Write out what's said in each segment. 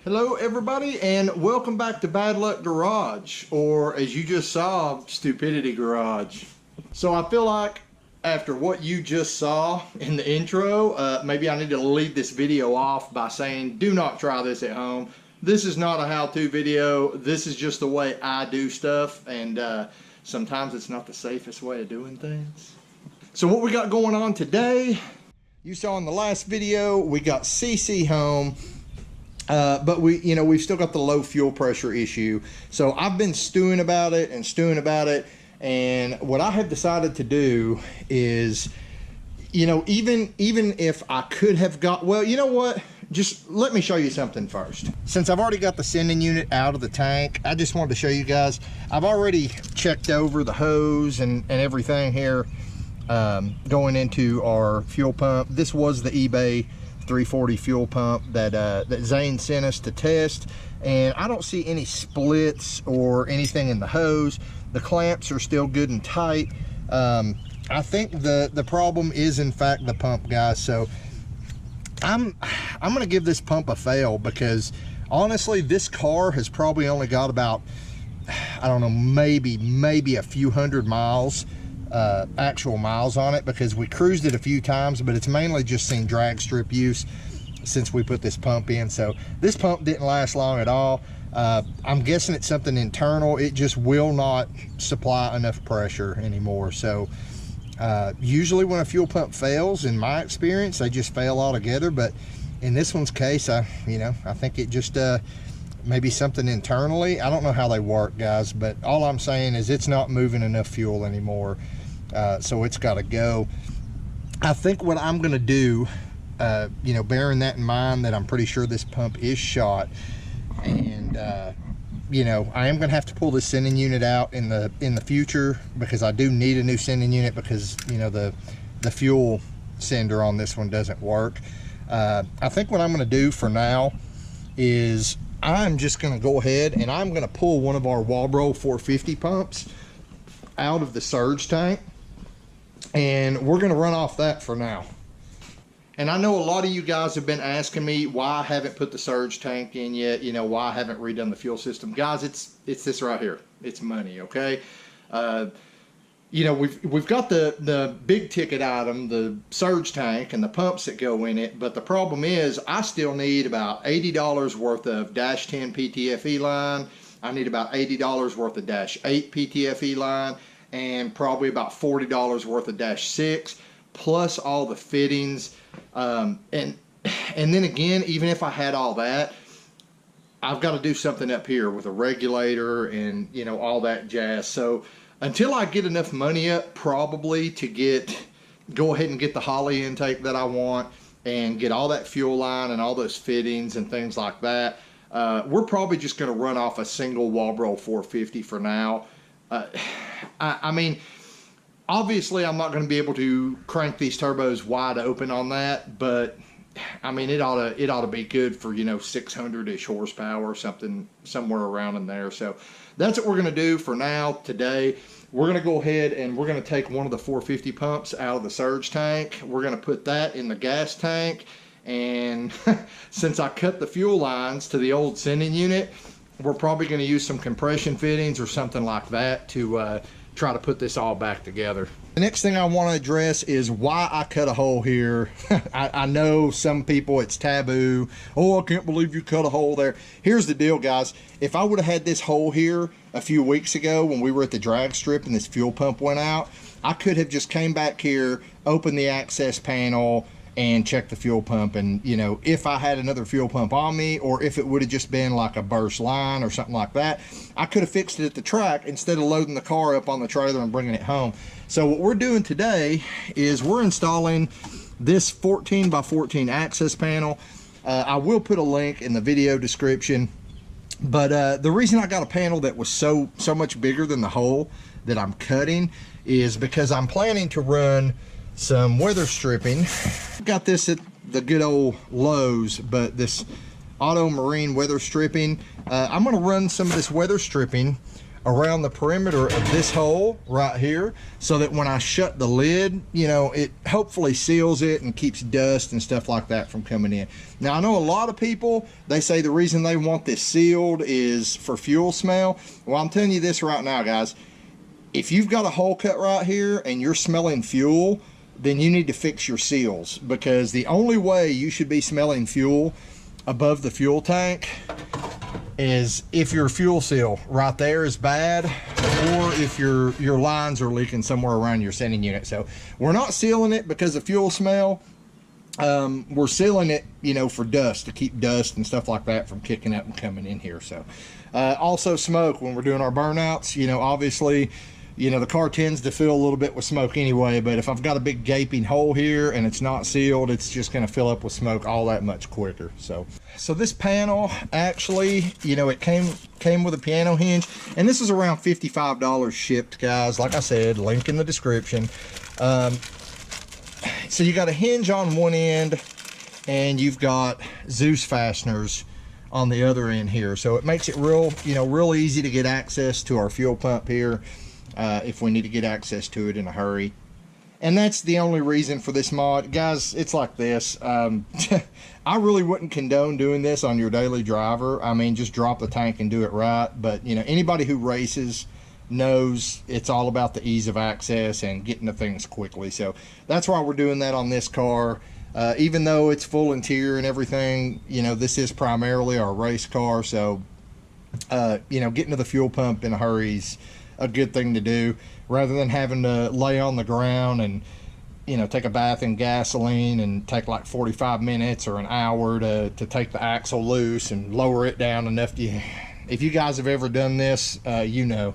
Hello everybody and welcome back to Bad Luck Garage, or as you just saw, Stupidity Garage. So I feel like after what you just saw in the intro, maybe I need to lead this video off by saying do not try this at home. This is not a how-to video. This is just the way I do stuff, and sometimes it's not the safest way of doing things. So what we got going on today, you saw in the last video, we got CC home. But we've still got the low fuel pressure issue. So I've been stewing about it. And what I have decided to do is, even if I could have got, well, you know what? Just let me show you something first. Since I've already got the sending unit out of the tank, I just wanted to show you guys. I've already checked over the hose and everything here, going into our fuel pump. This was the eBay 340 fuel pump that Zane sent us to test, and I don't see any splits or anything in the hose. The clamps are still good and tight. I think the problem is in fact the pump, guys. So I'm gonna give this pump a fail, because honestly this car has probably only got about, I don't know, maybe a few hundred miles, actual miles on it, because we cruised it a few times, but it's mainly just seen drag strip use since we put this pump in. So this pump didn't last long at all. I'm guessing it's something internal. It just will not supply enough pressure anymore. So usually when a fuel pump fails, in my experience, they just fail altogether. But in this one's case, I think it just maybe something internally. I don't know how they work, guys, but all I'm saying is it's not moving enough fuel anymore. So it's got to go. I think what I'm going to do, bearing that in mind, that I'm pretty sure this pump is shot, and I am going to have to pull this sending unit out in the future, because I do need a new sending unit, because the fuel sender on this one doesn't work. I think what I'm going to do for now is I'm just going to go ahead and I'm going to pull one of our Walbro 450 pumps out of the surge tank, and we're going to run off that for now. And I know a lot of you guys have been asking me why I haven't put the surge tank in yet, why I haven't redone the fuel system. Guys, it's this right here. It's money, okay? We've got the big ticket item, the surge tank and the pumps that go in it, but the problem is I still need about $80 worth of dash 10 PTFE line. I need about $80 worth of dash 8 PTFE line, and probably about $40 worth of dash 6, plus all the fittings. And then again, even if I had all that, I've got to do something up here with a regulator and all that jazz. So until I get enough money up, probably to go ahead and get the Holley intake that I want and get all that fuel line and all those fittings and things like that, we're probably just going to run off a single Walbro 450 for now. I mean, obviously I'm not going to be able to crank these turbos wide open on that, but I mean, it ought to be good for 600-ish horsepower or something, somewhere around in there. So that's what we're going to do for now today. We're going to go ahead and we're going to take one of the 450 pumps out of the surge tank. We're going to put that in the gas tank, and since I cut the fuel lines to the old sending unit, we're probably going to use some compression fittings or something like that to try to put this all back together. The next thing I want to address is why I cut a hole here. I know some people, it's taboo. Oh, I can't believe you cut a hole there. Here's the deal, guys. If I would have had this hole here a few weeks ago when we were at the drag strip and this fuel pump went out, I could have just came back here, opened the access panel, and check the fuel pump. And if I had another fuel pump on me, or if it would have just been like a burst line or something like that, I could have fixed it at the track instead of loading the car up on the trailer and bringing it home. So what we're doing today is we're installing this 14 by 14 access panel. I will put a link in the video description, but the reason I got a panel that was so much bigger than the hole that I'm cutting is because I'm planning to run some weather stripping. Got this at the good old Lowe's, but this Auto Marine weather stripping, I'm going to run some of this weather stripping around the perimeter of this hole right here, so that when I shut the lid, you know, it hopefully seals it and keeps dust and stuff like that from coming in. Now I know a lot of people, they say the reason they want this sealed is for fuel smell. Well, I'm telling you this right now, guys, if you've got a hole cut right here and you're smelling fuel, then you need to fix your seals, because the only way you should be smelling fuel above the fuel tank is if your fuel seal right there is bad, or if your lines are leaking somewhere around your sending unit. So we're not sealing it because of fuel smell. We're sealing it, you know, for dust, to keep dust and stuff like that from kicking up and coming in here. So also smoke when we're doing our burnouts, you know, obviously, you know, the car tends to fill a little bit with smoke anyway, but if I've got a big gaping hole here and it's not sealed, it's just going to fill up with smoke all that much quicker. So this panel, actually, you know, it came with a piano hinge, and this is around $55 shipped, guys. Like I said, link in the description. So you got a hinge on one end, and you've got Zeus fasteners on the other end here. So it makes it real, you know, real easy to get access to our fuel pump here. If we need to get access to it in a hurry. And that's the only reason for this mod. Guys, it's like this. I really wouldn't condone doing this on your daily driver. I mean, just drop the tank and do it right. But, you know, anybody who races knows it's all about the ease of access and getting to things quickly. So that's why we're doing that on this car. Even though it's full interior and everything, you know, this is primarily our race car. So, you know, getting to the fuel pump in a hurry is a good thing to do, rather than having to lay on the ground and, you know, take a bath in gasoline and take like 45 minutes or an hour to take the axle loose and lower it down enough to, if you guys have ever done this, you know.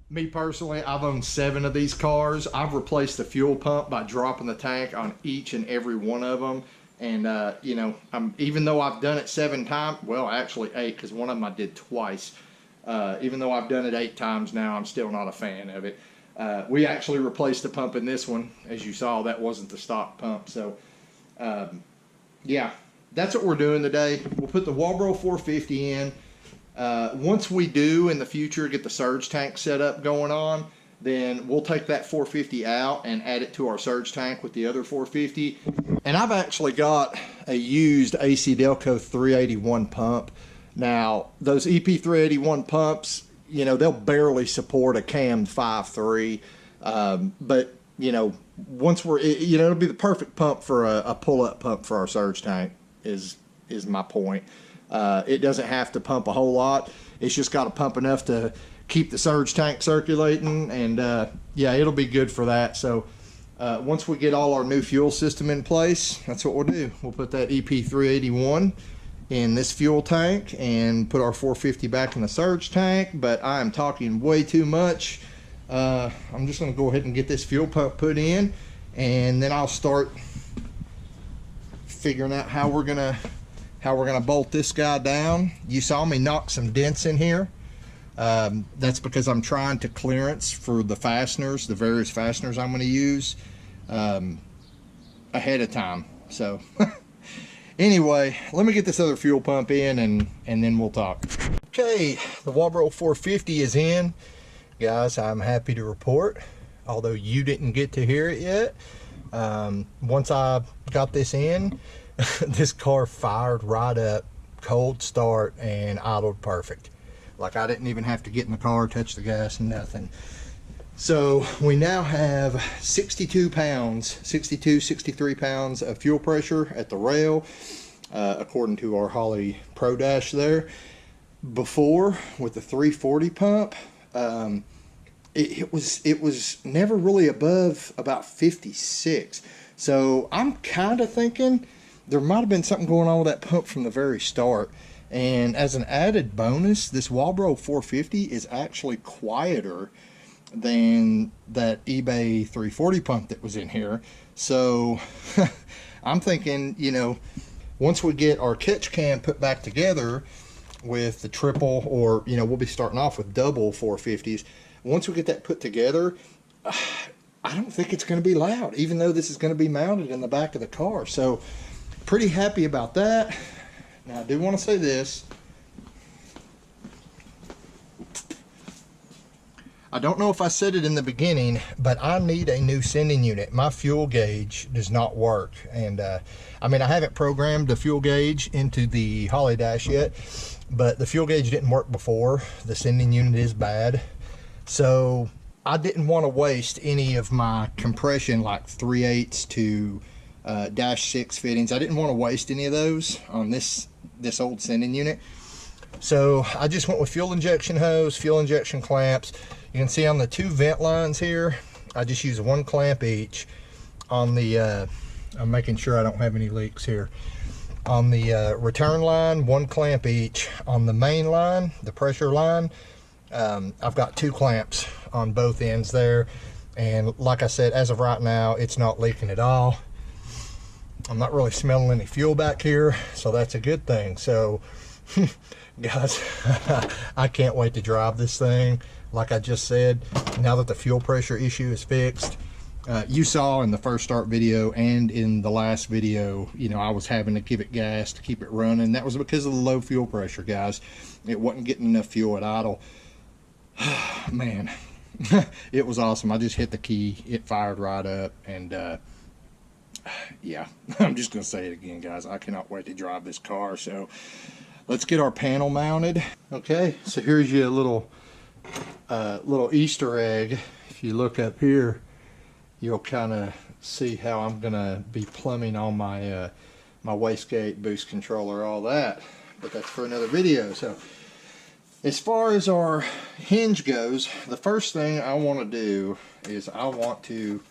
Me personally, I've owned 7 of these cars. I've replaced the fuel pump by dropping the tank on each and every one of them. And, you know, even though I've done it 7 times, well, actually 8, because one of them I did twice. Even though I've done it 8 times now, I'm still not a fan of it. We actually replaced the pump in this one. As you saw, that wasn't the stock pump. So, yeah, that's what we're doing today. We'll put the Walbro 450 in. Once we do in the future get the surge tank set up going on, then we'll take that 450 out and add it to our surge tank with the other 450. And I've actually got a used AC Delco 381 pump. Now, those EP 381 pumps, you know, they'll barely support a cam 5.3, but, you know, once we're, you know, it'll be the perfect pump for a pull-up pump for our surge tank is my point. It doesn't have to pump a whole lot. It's just got to pump enough to keep the surge tank circulating, and, yeah, it'll be good for that. So, once we get all our new fuel system in place, that's what we'll do. We'll put that EP 381 in this fuel tank and put our 450 back in the surge tank. But I am talking way too much. I'm just going to go ahead and get this fuel pump put in, and then I'll start figuring out how we're gonna bolt this guy down. You saw me knock some dents in here. That's because I'm trying to clearance for the fasteners, the various fasteners I'm going to use, ahead of time. So anyway, let me get this other fuel pump in, and then we'll talk. Okay, the Walbro 450 is in. Guys, I'm happy to report, although you didn't get to hear it yet, once I got this in, this car fired right up, cold start, and idled perfect. Like, I didn't even have to get in the car, touch the gas, nothing. So we now have 62 pounds, 63 pounds of fuel pressure at the rail, according to our Holley Pro Dash there. Before, with the 340 pump, it was never really above about 56. So I'm kind of thinking there might have been something going on with that pump from the very start. And as an added bonus, this Walbro 450 is actually quieter than that eBay 340 pump that was in here. So I'm thinking, you know, once we get our catch can put back together with the triple, or, you know, we'll be starting off with double 450s. Once we get that put together, I don't think it's going to be loud, even though this is going to be mounted in the back of the car. So pretty happy about that. Now, I do want to say this. I don't know if I said it in the beginning, but I need a new sending unit. My fuel gauge does not work. And I mean, I haven't programmed the fuel gauge into the Holly Dash yet, but the fuel gauge didn't work before. The sending unit is bad. So I didn't want to waste any of my compression, like 3/8 to dash 6 fittings. I didn't want to waste any of those on this old sending unit. So I just went with fuel injection hose, fuel injection clamps. You can see on the 2 vent lines here, I just use 1 clamp each. On the, I'm making sure I don't have any leaks here. On the return line, 1 clamp each. On the main line, the pressure line, I've got 2 clamps on both ends there. And like I said, as of right now, it's not leaking at all. I'm not really smelling any fuel back here, so that's a good thing. So, guys, I can't wait to drive this thing. Like I just said, now that the fuel pressure issue is fixed, you saw in the first start video and in the last video, you know, I was having to give it gas to keep it running. That was because of the low fuel pressure, guys. It wasn't getting enough fuel at idle. Man, it was awesome. I just hit the key, it fired right up, and yeah, I'm just gonna say it again, guys. I cannot wait to drive this car. So let's get our panel mounted. Okay, so here's your little Easter egg. If you look up here, you'll kind of see how I'm gonna be plumbing on my my wastegate, boost controller, all that. But that's for another video. So as far as our hinge goes, the first thing I want to do is I want to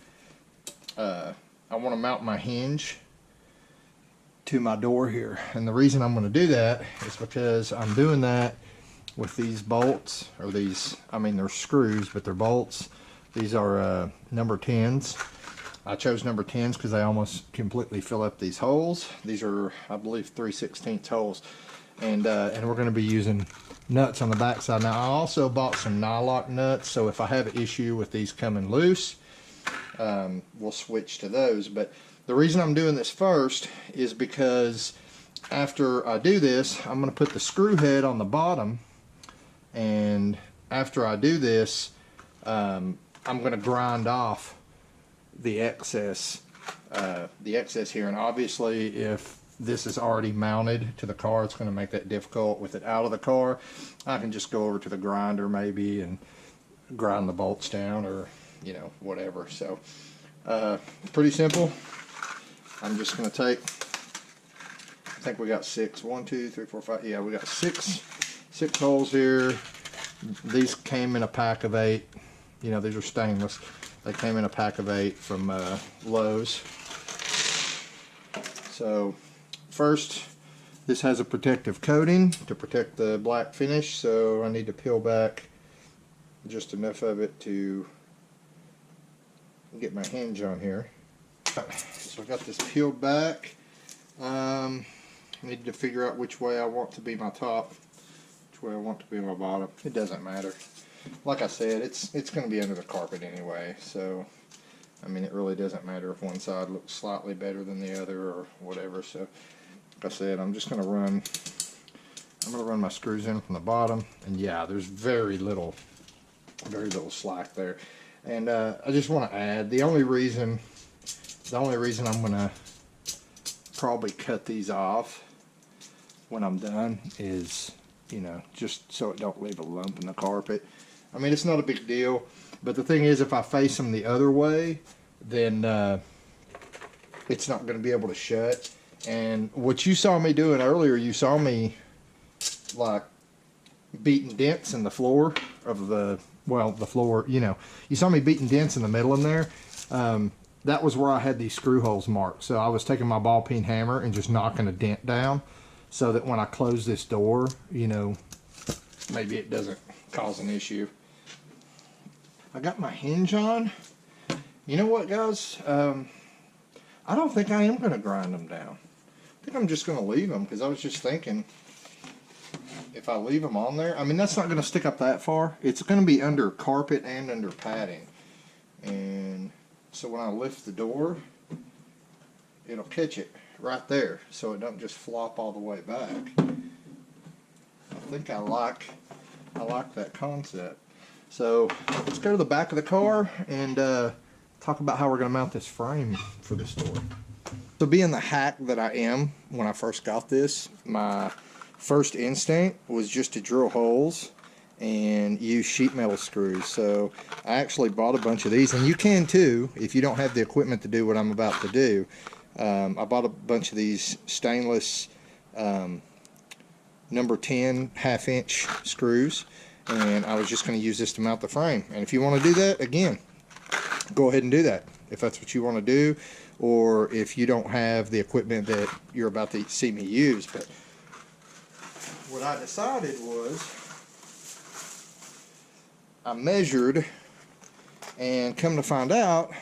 mount my hinge to my door here. And the reason I'm going to do that is because I'm doing that with these bolts, or these, I mean, they're screws, but they're bolts. These are number 10s. I chose number 10s because they almost completely fill up these holes. These are, I believe, 3/16 holes. And we're going to be using nuts on the back side. Now, I also bought some nylock nuts, so if I have an issue with these coming loose, we'll switch to those. But the reason I'm doing this first is because after I do this, I'm going to put the screw head on the bottom, and after I do this, I'm going to grind off the excess here. And obviously, if this is already mounted to the car, it's going to make that difficult. With it out of the car, I can just go over to the grinder maybe and grind the bolts down, or you know, whatever. So pretty simple. I'm just going to take, I think we got 6, 1, 2, 3, 4, 5, yeah, we got six holes here. These came in a pack of 8. You know, these are stainless. They came in a pack of 8 from Lowe's. So first, this has a protective coating to protect the black finish, so I need to peel back just enough of it to get my hinge on here. So I got this peeled back. I need to figure out which way I want to be my top, which way I want to be my bottom. It doesn't matter. Like I said, it's going to be under the carpet anyway, so I mean, it really doesn't matter if one side looks slightly better than the other or whatever. So like I said, I'm just going to run my screws in from the bottom, and yeah, there's very little slack there. And I just want to add, the only reason I'm going to probably cut these off when I'm done is, you know, just so it don't leave a lump in the carpet. I mean, it's not a big deal, but the thing is, if I face them the other way, then it's not going to be able to shut. And what you saw me doing earlier, you saw me like beating dents in the floor of the floor, you know, you saw me beating dents in the middle in there. That was where I had these screw holes marked. So I was taking my ball peen hammer and just knocking a dent down so that when I close this door, you know, maybe it doesn't cause an issue. I got my hinge on. You know what, guys? I don't think I am going to grind them down. I think I'm just going to leave them, because I was just thinking, if I leave them on there, I mean, that's not going to stick up that far. It's going to be under carpet and under padding. And so when I lift the door, it'll catch it right there, so it don't just flop all the way back. I think I like that concept. So let's go to the back of the car and talk about how we're going to mount this frame for this toy. So being the hack that I am, when I first got this, my first instinct was just to drill holes and use sheet metal screws. So I actually bought a bunch of these, and you can too if you don't have the equipment to do what I'm about to do. I bought a bunch of these stainless number 10 half-inch screws, and I was just going to use this to mount the frame. And if you want to do that, again, go ahead and do that if that's what you want to do, or if you don't have the equipment that you're about to see me use. But what I decided was I measured, and come to find out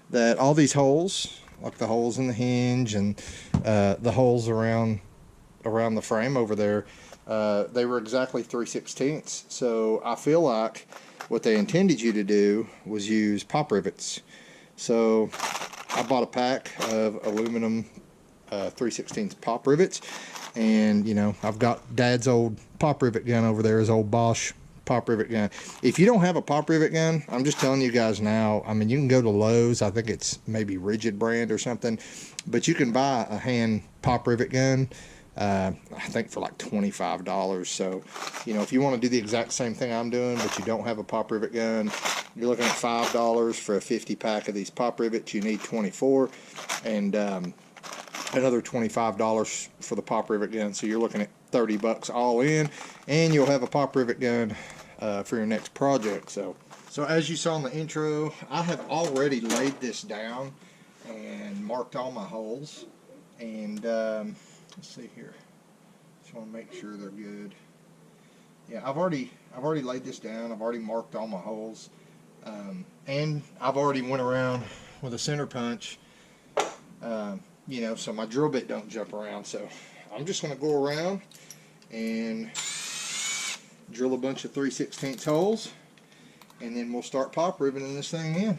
that all these holes, like the holes in the hinge and the holes around the frame over there, they were exactly 3/16. So I feel like what they intended you to do was use pop rivets. So I bought a pack of aluminum 3/16 pop rivets, and you know, I've got Dad's old pop rivet gun over there, his old Bosch pop rivet gun. If you don't have a pop rivet gun, I'm just telling you guys now, I mean, you can go to Lowe's, I think it's maybe Rigid brand or something, but you can buy a hand pop rivet gun, I think for like $25. So, you know, if you want to do the exact same thing I'm doing, but you don't have a pop rivet gun, you're looking at $5 for a 50 pack of these pop rivets. You need 24, and another $25 for the pop rivet gun. So you're looking at 30 bucks all in, and you'll have a pop rivet gun for your next project. So as you saw in the intro, I have already laid this down and marked all my holes, and let's see here. Just want to make sure they're good. Yeah, I've already laid this down. I've already marked all my holes, and I've already went around with a center punch. You know, so my drill bit don't jump around. So I'm just going to go around and drill a bunch of 3/16 holes, and then we'll start pop riveting this thing in.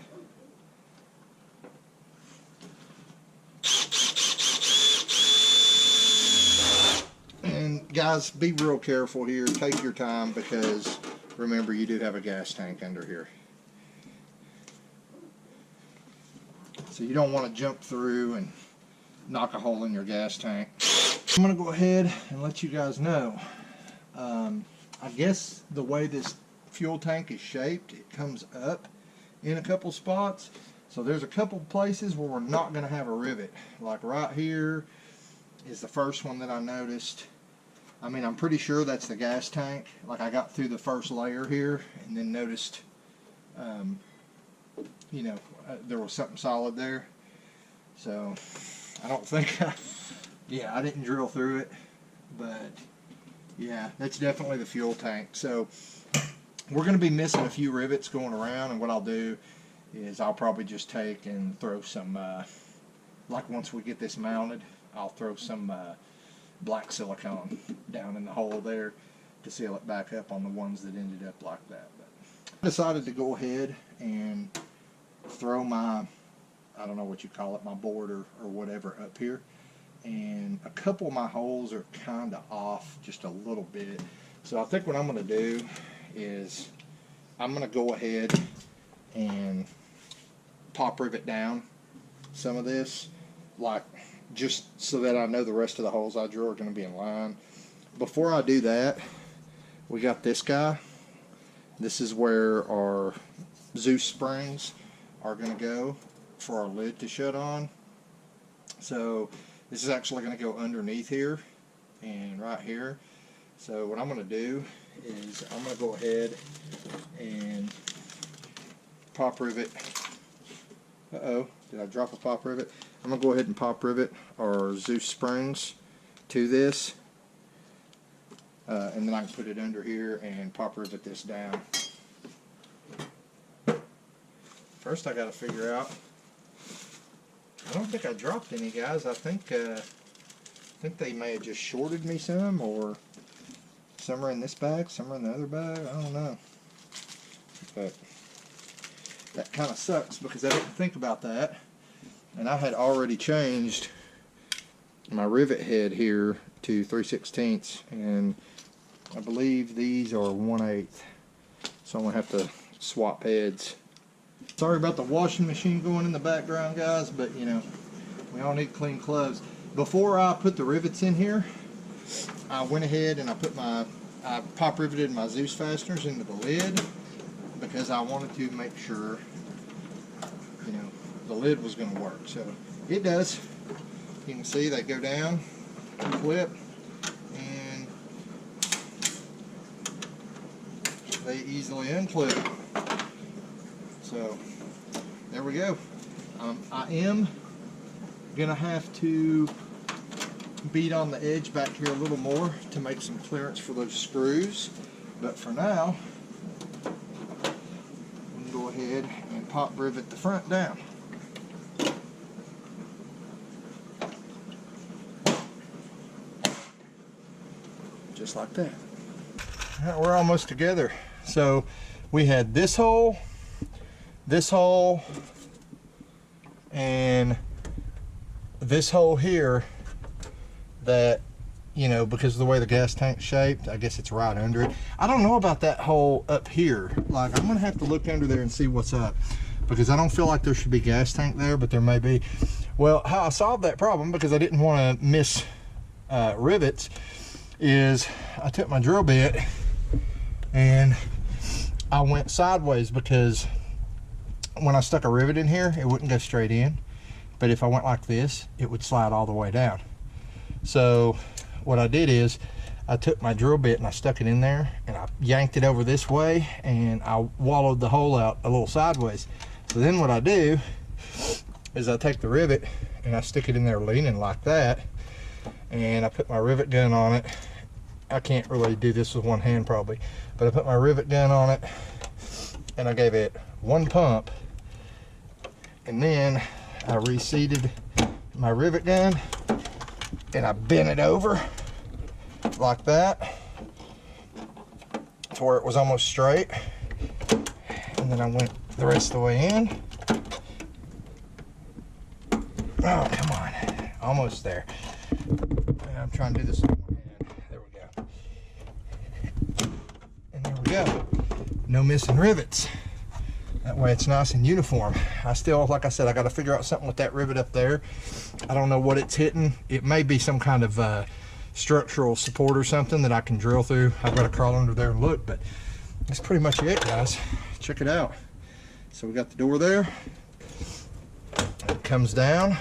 And guys, be real careful here. Take your time, because remember, you do have a gas tank under here. So you don't want to jump through and knock a hole in your gas tank. I'm going to go ahead and let you guys know. I guess the way this fuel tank is shaped, it comes up in a couple spots. So there's a couple places where we're not going to have a rivet. Like right here is the first one that I noticed. I mean, I'm pretty sure that's the gas tank. Like, I got through the first layer here and then noticed, you know, there was something solid there. So I don't think yeah, I didn't drill through it, but yeah, that's definitely the fuel tank. So we're going to be missing a few rivets going around, and what I'll do is I'll probably just take and throw some, like once we get this mounted, I'll throw some black silicone down in the hole there to seal it back up on the ones that ended up like that. But I decided to go ahead and throw my, I don't know what you call it, my board or whatever up here. And a couple of my holes are kind of off just a little bit. So I think what I'm going to do is I'm going to go ahead and pop rivet down some of this, like just so that I know the rest of the holes I drill are going to be in line. Before I do that, we got this guy. This is where our Zeus springs are going to go for our lid to shut on. So this is actually going to go underneath here and right here. So what I'm going to do is I'm going to go ahead and pop rivet. Uh-oh, did I drop a pop rivet? I'm going to go ahead and pop rivet our Zeus springs to this. And then I can put it under here and pop rivet this down. First I got to figure out, I don't think I dropped any, guys. I think they may have just shorted me some, or some are in this bag, some are in the other bag. I don't know. But that kind of sucks because I didn't think about that. And I had already changed my rivet head here to 3/16, and I believe these are 1/8. So I'm gonna have to swap heads. Sorry about the washing machine going in the background, guys, but you know, we all need clean clothes. Before I put the rivets in here, I went ahead and I pop riveted my Zeus fasteners into the lid because I wanted to make sure, you know, the lid was going to work. So it does. You can see they go down, clip, and they easily unclip. So there we go. I am gonna have to beat on the edge back here a little more to make some clearance for those screws, but for now we can go ahead and pop rivet the front down. Just like that. All right, we're almost together. So we had this hole, and this hole here that, you know, because of the way the gas tank's shaped, I guess it's right under it. I don't know about that hole up here. Like, I'm gonna have to look under there and see what's up, because I don't feel like there should be gas tank there, but there may be. Well, how I solved that problem, because I didn't want to miss rivets, is I took my drill bit and I went sideways, because when I stuck a rivet in here, it wouldn't go straight in, but if I went like this, it would slide all the way down. So what I did is I took my drill bit and I stuck it in there and I yanked it over this way and I wallowed the hole out a little sideways. So then what I do is I take the rivet and I stick it in there leaning like that, and I put my rivet gun on it. I can't really do this with one hand probably, but I put my rivet gun on it and I gave it one pump, and then I reseated my rivet gun and I bent it over like that to where it was almost straight, and then I went the rest of the way in. Oh, come on, almost there. I'm trying to do this with one hand. There we go. And there we go. No missing rivets. That way it's nice and uniform. I still, like I said, I got to figure out something with that rivet up there. I don't know what it's hitting. It may be some kind of structural support or something that I can drill through. I've got to crawl under there and look, but that's pretty much it, guys. Check it out. So we got the door there. It comes down,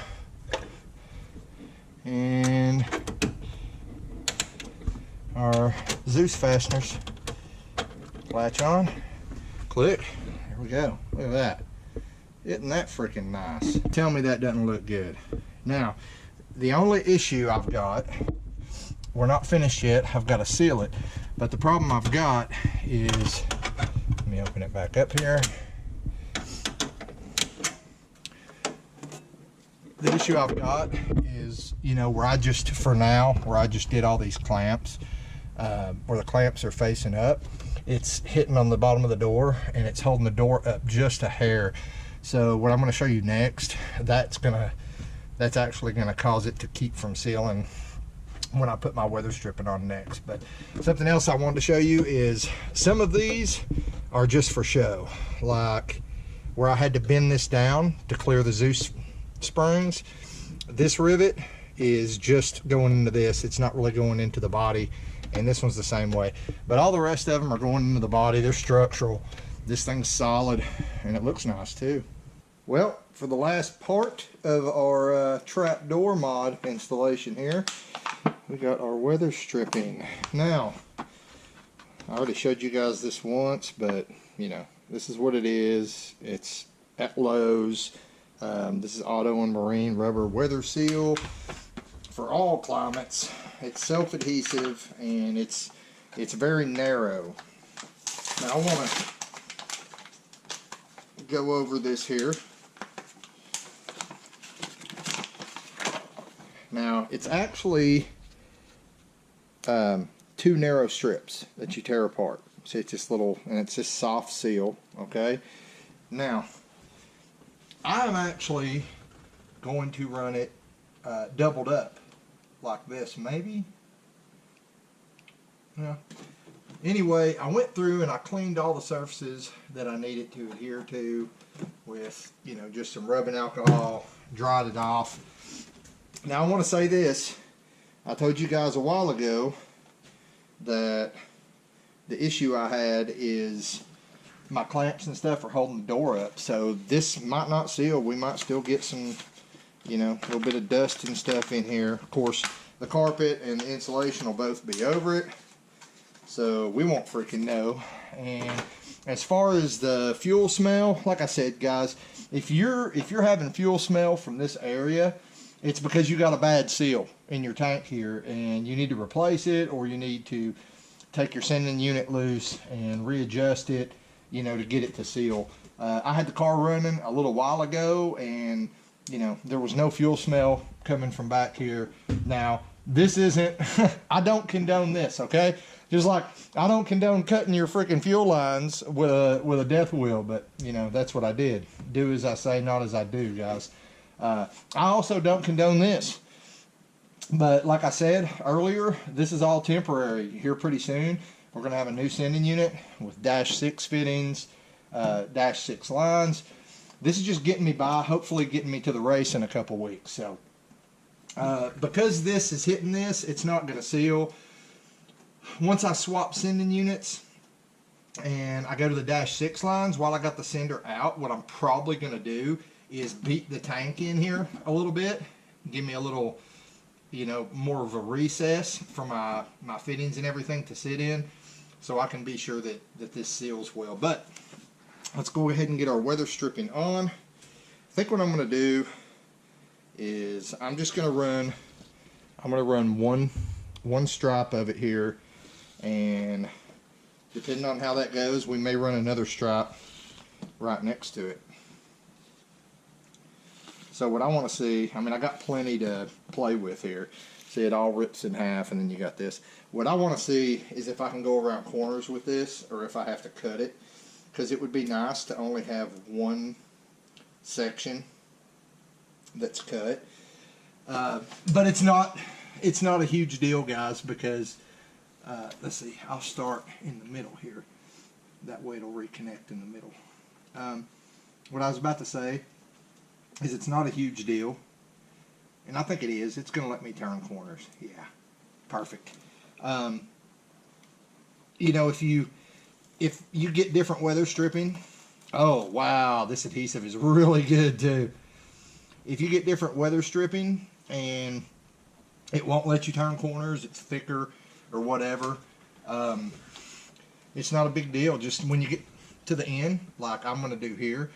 and our Zeus fasteners latch on, click. There we go. Look at that. Isn't that freaking nice? Tell me that doesn't look good. Now, the only issue I've got, we're not finished yet, I've got to seal it, but the problem I've got is, let me open it back up here. The issue I've got is, you know, where I just did all these clamps, where the clamps are facing up, it's hitting on the bottom of the door and it's holding the door up just a hair. So what I'm going to show you next, that's actually going to cause it to keep from sealing when I put my weather stripping on next. But something else I wanted to show you is some of these are just for show, like where I had to bend this down to clear the Zeus springs. This rivet is just going into this, it's not really going into the body, and this one's the same way, but all the rest of them are going into the body. They're structural. This thing's solid and it looks nice too. Well, for the last part of our trap door mod installation here, we got our weather stripping. Now, I already showed you guys this once, but you know, this is what it is. It's at Lowe's. This is Auto and Marine rubber weather seal for all climates. It's self-adhesive and it's very narrow. Now I want to go over this here. Now it's actually two narrow strips that you tear apart. See, it's this little, and it's this soft seal. Okay. Now I'm actually going to run it doubled up like this, maybe. Yeah, Anyway, I went through and I cleaned all the surfaces that I needed to adhere to with, you know, just some rubbing alcohol, dried it off. Now I want to say this. I told you guys a while ago that the issue I had is my clamps and stuff are holding the door up. So this might not seal. We might still get some, you know, a little bit of dust and stuff in here. Of course, the carpet and the insulation will both be over it. So we won't freaking know. And as far as the fuel smell, like I said, guys, if you're having fuel smell from this area, it's because you got a bad seal in your tank here and you need to replace it, or you need to take your sending unit loose and readjust it, you know, to get it to seal. I had the car running a little while ago and, you know, there was no fuel smell coming from back here. Now, this isn't, I don't condone this, okay? Just like I don't condone cutting your freaking fuel lines with a death wheel, but you know, that's what I did. Do as I say, not as I do, guys. I also don't condone this, but like I said earlier, this is all temporary. Here pretty soon, we're gonna have a new sending unit with -6 fittings, -6 lines. This is just getting me by, hopefully getting me to the race in a couple weeks. So because this is hitting this, it's not gonna seal. Once I swap sending units and I go to the -6 lines, while I got the sender out, what I'm probably going to do is beat the tank in here a little bit, give me a little, you know, more of a recess for my fittings and everything to sit in, so I can be sure that this seals well. But let's go ahead and get our weather stripping on. I think what I'm going to do is I'm just going to run one stripe of it here. And depending on how that goes, we may run another stripe right next to it. So what I want to see, I mean, I got plenty to play with here. See, it all rips in half, and then you got this. What I want to see is if I can go around corners with this, or if I have to cut it, because it would be nice to only have one section that's cut. But it's not a huge deal, guys, because let's see, I'll start in the middle here. That way it'll reconnect in the middle. What I was about to say is it's not a huge deal. And I think it is. It's going to let me turn corners. Yeah, perfect. You know, if you get different weather stripping, oh wow, this adhesive is really good too. If you get different weather stripping and it won't let you turn corners, it's thicker or whatever, it's not a big deal. Just when you get to the end, like I'm going to do here,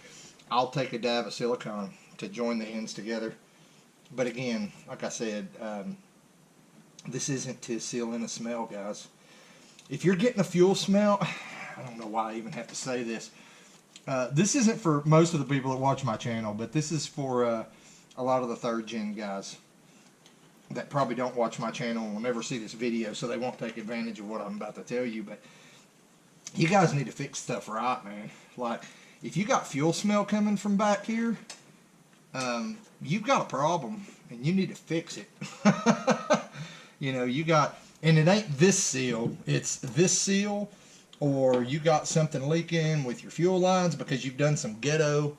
I'll take a dab of silicone to join the ends together. But again, like I said, this isn't to seal in a smell, guys. If you're getting a fuel smell, I don't know why I even have to say this. This isn't for most of the people that watch my channel, but this is for a lot of the 3rd gen guys that probably don't watch my channel and will never see this video, so they won't take advantage of what I'm about to tell you. But you guys need to fix stuff right, man. Like, if you got fuel smell coming from back here, you've got a problem and you need to fix it. You know, you got, and it ain't this seal, it's this seal, or you got something leaking with your fuel lines because you've done some ghetto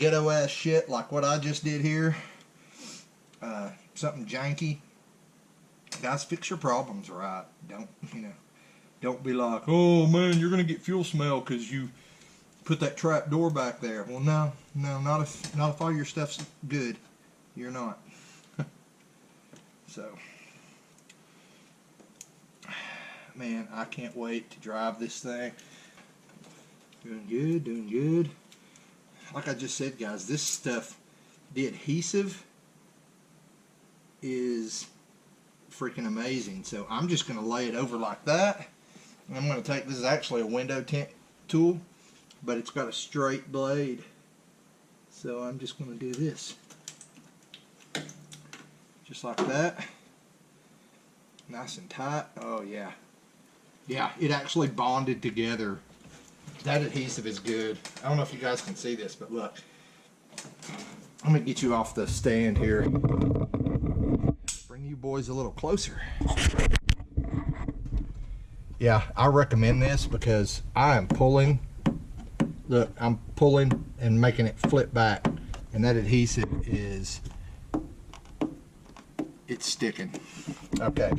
ass shit like what I just did here. Something janky. Guys, fix your problems right. Don't be like, oh man, you're gonna get fuel smell because you put that trap door back there. Well, no, not if all your stuff's good. You're not. So, man, I can't wait to drive this thing. Doing good. Like I just said, guys, this stuff, the adhesive is freaking amazing. So I'm just going to lay it over like that. And I'm going to take, this is actually a window tint tool, but it's got a straight blade. So I'm just going to do this. Just like that. Nice and tight. Oh yeah. Yeah, it actually bonded together. That adhesive is good. I don't know if you guys can see this, but look. I'm going to get you off the stand here. Bring you boys a little closer. Yeah, I recommend this because I am pulling. Look, I'm pulling and making it flip back, and that adhesive is, it's sticking. Okay,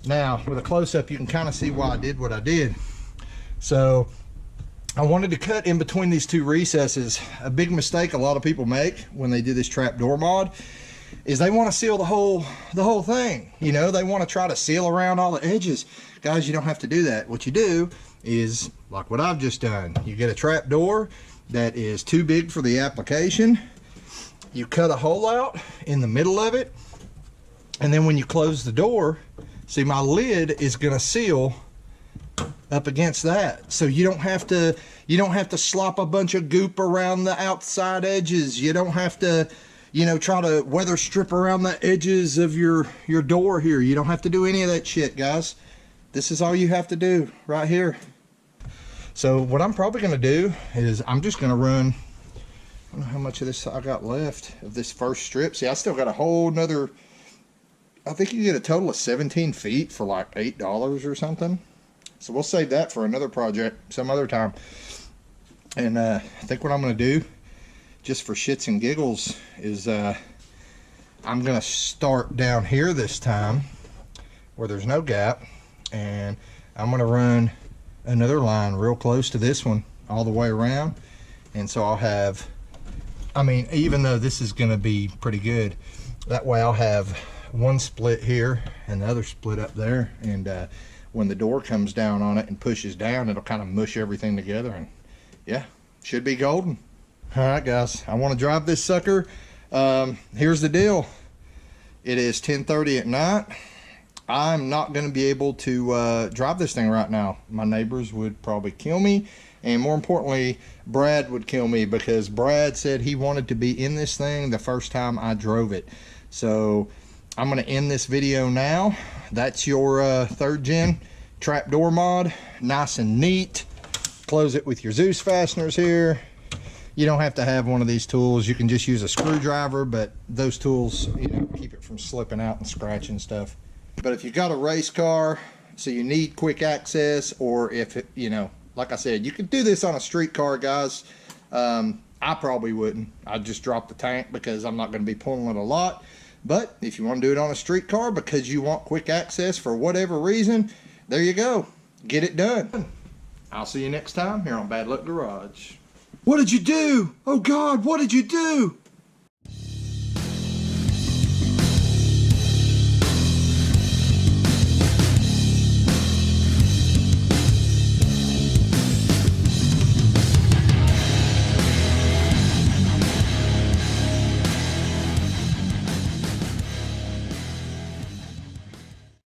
now with a close-up you can kind of see why I did what I did. So I wanted to cut in between these two recesses. A big mistake a lot of people make when they do this trapdoor mod is they want to seal the whole thing. You know, they want to try to seal around all the edges. Guys, you don't have to do that. What you do is like what I've just done. You get a trapdoor that is too big for the application. You cut a hole out in the middle of it, and then when you close the door, see, my lid is going to seal up against that, so you don't have to slop a bunch of goop around the outside edges. You don't have to, you know, try to weather strip around the edges of your door here. You don't have to do any of that shit, guys. This is all you have to do right here. So what I'm probably going to do is I'm just going to run, I don't know how much of this I got left of this first strip. See, I still got a whole nother, I think you get a total of 17 feet for like $8 or something. So we'll save that for another project some other time. And I think what I'm going to do, just for shits and giggles, is I'm going to start down here this time where there's no gap, and I'm going to run another line real close to this one all the way around. And so I'll have, I mean, even though this is going to be pretty good, that way I'll have one split here and the other split up there, and when the door comes down on it and pushes down, it'll kind of mush everything together, and yeah, should be golden. All right, guys, I want to drive this sucker. Here's the deal. It is 10:30 at night. I'm not going to be able to drive this thing right now. My neighbors would probably kill me, and more importantly, Brad would kill me, because Brad said he wanted to be in this thing the first time I drove it. So I'm going to end this video now. That's your third gen trapdoor mod. Nice and neat. Close it with your Zeus fasteners here. You don't have to have one of these tools. You can just use a screwdriver, but those tools, you know, keep it from slipping out and scratching stuff. But if you've got a race car, so you need quick access, or if it, you know, like I said, you could do this on a street car, guys. I probably wouldn't. I'd just drop the tank because I'm not going to be pulling it a lot. But if you want to do it on a street car because you want quick access for whatever reason, there you go. Get it done. I'll see you next time here on Bad Luck Garage. What did you do? Oh God, what did you do?